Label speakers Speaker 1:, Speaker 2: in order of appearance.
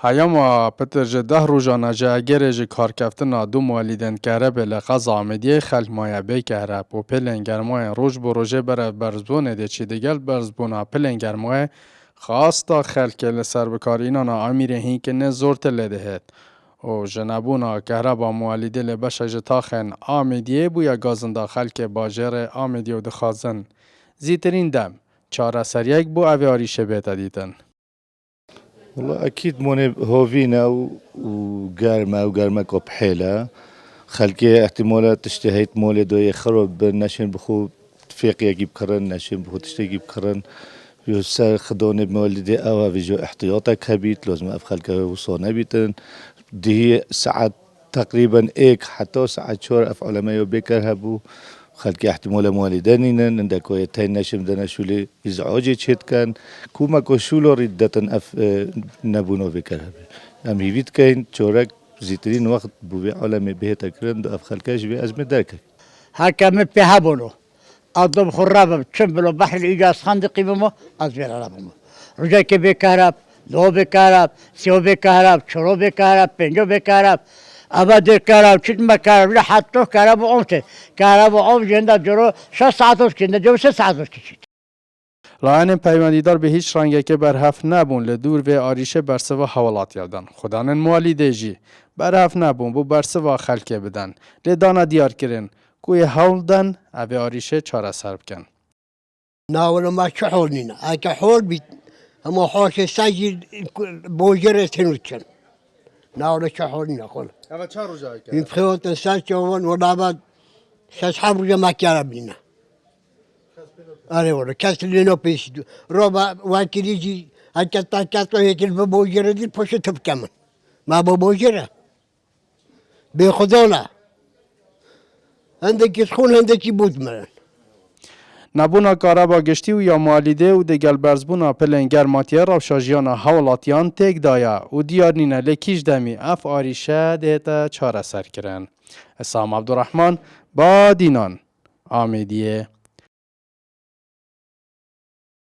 Speaker 1: هیاما پتر جه 10 روزانه جه اگر جه کارکفتنا دو موالیدن کره به لغز آمدیه خلق مایه بکره و پلنگرمای روز بو روژه بره برزبونه ده چی دگل برزبونه پلنگرمای خاص تا خلق لسر بکار اینانا امیر هین که نه زورت لده و جنبونا کره با موالیده لبشه جه تاخن آمدیه بویا گازنده خلق باجر آمدیه و دخازن زیترین دم چاره سریک بو اوی آریشه بیتا دیدن.
Speaker 2: والله أكيد موني هوفينا وقارمة وقارمة بحيلة خلقي احتمالات تشتهيت مولي دو يخرب ناشين بخو تفيق يجيب كرن ناشين بخو تشتهي يجيب كرن يسار خدوني بمولدي أوا فيجو احتياطك هبيت لازم أف خلقه وصونا بيتن دي ساعات تقريبا إيك حتى ساعات شور أف علماء بكر هبو خلقي احتمال موالدانينا عندك ويتين نشم دنا شولي إزعاجي تشيت كان كوما كوشولو ردة أف نبونو بكره أم يفيد كين شورك زيترين وقت بوبي عالمي به تكرن أف خلقاش بي أزمة دركك
Speaker 3: هكا بهابولو أضرب خرابة تشمبلو بحر الإيجاز خندقي بمو أزبير على بمو رجاكي بكهرب دو بكهرب سيو بكهرب شرو بكهرب بنجو بكهرب أبادر كهرب شد ما كهرب لحتى كهرب وعمته كهرب وعم جندا جرو 6 ساعت كندا جو 6 ساعت کشید.
Speaker 1: لاین پیوندیدار به هیچ رنگی که برهف نبون لدور و آریشه برسوا حوالات یادن. خدانن موالیده جی برهف نبون بو برسوا خلقه بدن. لدانا دیار کرن کوی حول دن او آریشه چاره سر بکن.
Speaker 4: ناولا ما كحول نينا كحول بيت اما حوش ساجي بوجرة تنوتشن ناولا كحول نينا قول
Speaker 1: اما چه روزایی
Speaker 4: من بخيوت انسان شوان ولا بعد شاسحاب رجا ما كيارب لنا أنا ولا كاس لنا بيش ربع واكليجي أكتا هيك البوجرة دي بوشتها بكمل ما بوجرة بخذونا عندك يسخون عندك يبوت ملن
Speaker 1: نبونا کارا با گشتی و یا مالیده و دگل برزبونا پلنگر ماتیه روشاجیانا حوالاتیان تک دایا و دیار نینه لکیش دمی اف آریشه دیتا چاره سر کرن. اسام عبدالرحمن با دینان آمیدیه